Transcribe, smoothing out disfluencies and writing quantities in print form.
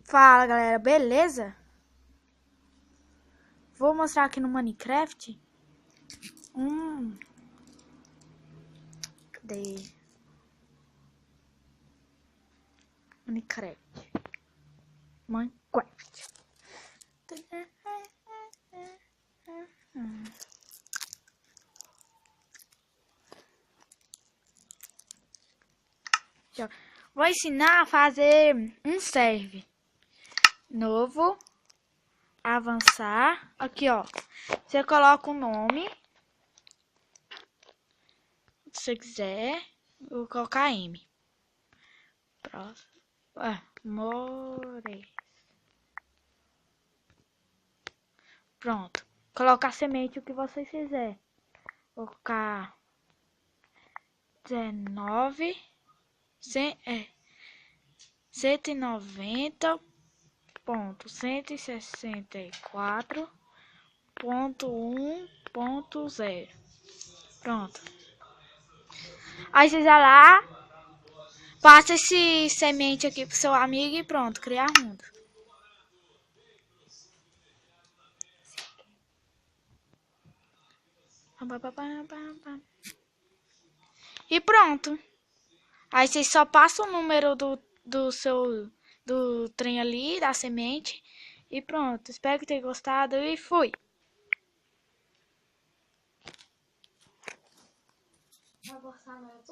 Fala, galera, beleza? Vou mostrar aqui no Minecraft. Cadê? Minecraft. Vou ensinar a fazer um serve novo, avançar. Aqui, ó. Você coloca o nome, se você quiser. Eu vou colocar M. Próximo. More. Pronto. Colocar semente o que vocês quiserem. Vou colocar 19. 190.164.1.0. Pronto. Aí vocês vão lá, passa esse semente aqui pro seu amigo e pronto, criar mundo. E pronto. Aí vocês só passam o número do trem ali, da semente. E pronto. Espero que tenham gostado e fui. Vai gostar, não?